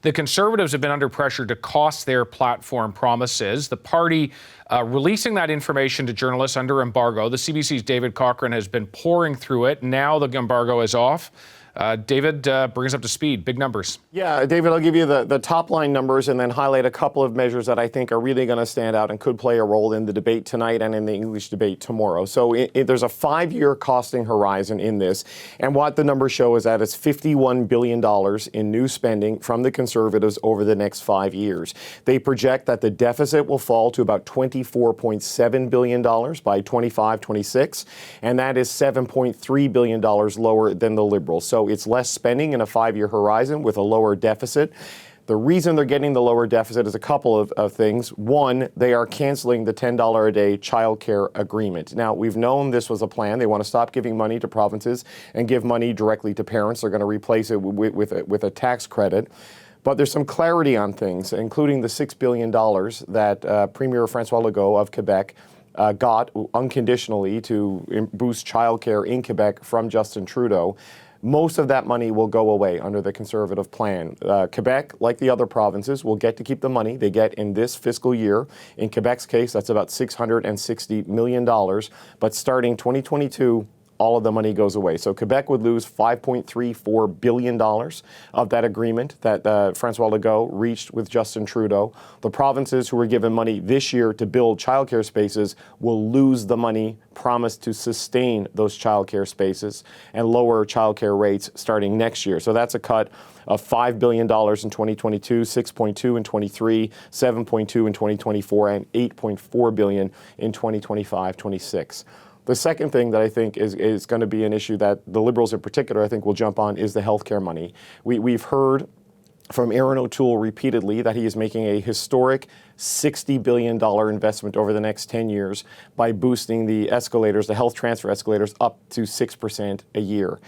The Conservatives have been under pressure to cost their platform promises. The party releasing that information to journalists under embargo. The CBC's David Cochrane has been pouring through it. Now the embargo is off. David, bring us up to speed. Big numbers. Yeah, David, I'll give you the top line numbers and then highlight a couple of measures that I think are really going to stand out and could play a role in the debate tonight and in the English debate tomorrow. So there's a 5-year costing horizon in this. And what the numbers show is that it's $51 billion in new spending from the Conservatives over the next 5 years. They project that the deficit will fall to about $24.7 billion by 25-26, and that is $7.3 billion lower than the Liberals. So it's less spending in a 5-year horizon with a lower deficit. The reason they're getting the lower deficit is a couple of things. One, they are canceling the $10 a day childcare agreement. Now, we've known this was a plan. They want to stop giving money to provinces and give money directly to parents. They're going to replace it with a tax credit. But there's some clarity on things, including the $6 billion that Premier François Legault of Quebec got unconditionally to boost childcare in Quebec from Justin Trudeau. Most of that money will go away under the Conservative plan. Quebec, like the other provinces, will get to keep the money they get in this fiscal year. In Quebec's case, that's about $660 million. But starting 2022, all of the money goes away. So Quebec would lose $5.34 billion of that agreement that François Legault reached with Justin Trudeau. The provinces who were given money this year to build childcare spaces will lose the money promised to sustain those childcare spaces and lower childcare rates starting next year. So that's a cut of $5 billion in 2022, $6.2 in 23, $7.2 in 2024, and $8.4 billion in 2025-26. The second thing that I think is going to be an issue that the Liberals in particular, I think, will jump on is the healthcare money. We've heard from Erin O'Toole repeatedly that he is making a historic $60 billion investment over the next 10 years by boosting the escalators, the health transfer escalators, up to 6% a year.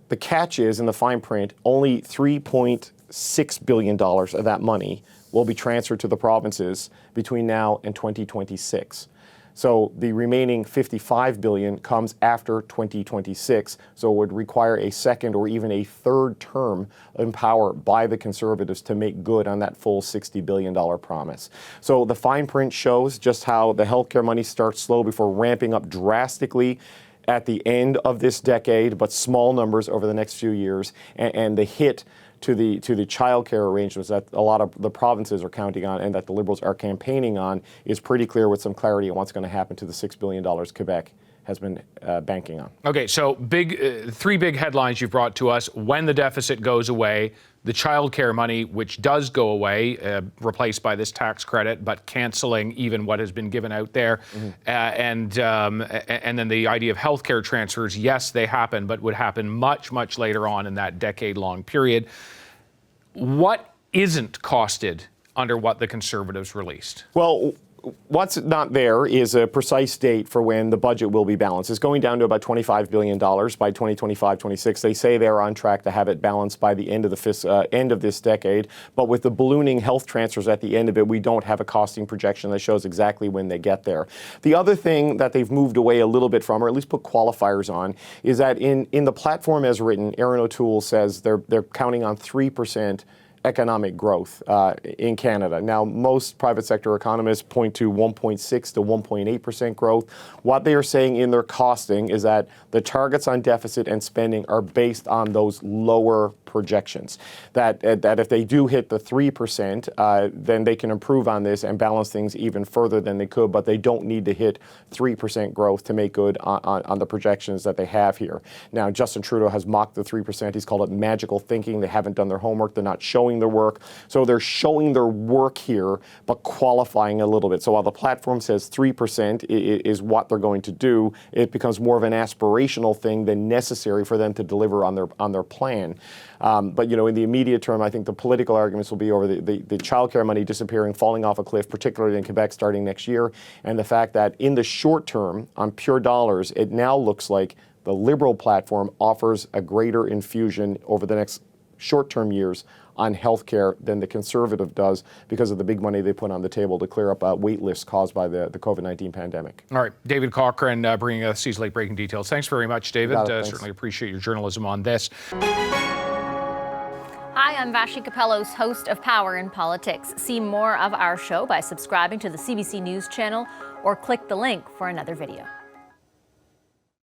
The catch is, in the fine print, only $3.6 billion of that money will be transferred to the provinces between now and 2026. So the remaining $55 billion comes after 2026, so it would require a second or even a third term in power by the Conservatives to make good on that full $60 billion promise. So the fine print shows just how the healthcare money starts slow before ramping up drastically at the end of this decade, but small numbers over the next few years, and the hit to the childcare arrangements that a lot of the provinces are counting on and that the Liberals are campaigning on is pretty clear with some clarity on what's going to happen to the $6 billion Quebec has been banking on. Okay, so three big headlines you've brought to us. When the deficit goes away, the childcare money, which does go away, replaced by this tax credit, but canceling even what has been given out there. And then the idea of healthcare transfers, yes, they happen, but would happen much, much later on in that decade-long period. What isn't costed under what the Conservatives released? Well, what's not there is a precise date for when the budget will be balanced. It's going down to about $25 billion by 2025-26. They say they're on track to have it balanced by the end of the end of this decade. But with the ballooning health transfers at the end of it, we don't have a costing projection that shows exactly when they get there. The other thing that they've moved away a little bit from, or at least put qualifiers on, is that in the platform as written, Erin O'Toole says they're counting on 3% economic growth in Canada. Now, most private sector economists point to 1.6 to 1.8% growth. What they are saying in their costing is that the targets on deficit and spending are based on those lower projections. That if they do hit the 3%, then they can improve on this and balance things even further than they could, but they don't need to hit 3% growth to make good on the projections that they have here. Now, Justin Trudeau has mocked the 3%. He's called it magical thinking. They haven't done their homework. They're not showing their work. So they're showing their work here, but qualifying a little bit. So while the platform says 3% is what they're going to do, it becomes more of an aspirational thing than necessary for them to deliver on their plan. But, in the immediate term, I think the political arguments will be over the childcare money disappearing, falling off a cliff, particularly in Quebec starting next year, and the fact that in the short term, on pure dollars, it now looks like the Liberal platform offers a greater infusion over the next short-term years on healthcare than the Conservative does because of the big money they put on the table to clear up wait lists caused by the COVID-19 pandemic. All right, David Cochrane bringing us these late-breaking details. Thanks very much, David. Certainly appreciate your journalism on this. Hi, I'm Vashi Capellos, host of Power in Politics. See more of our show by subscribing to the CBC News channel or click the link for another video.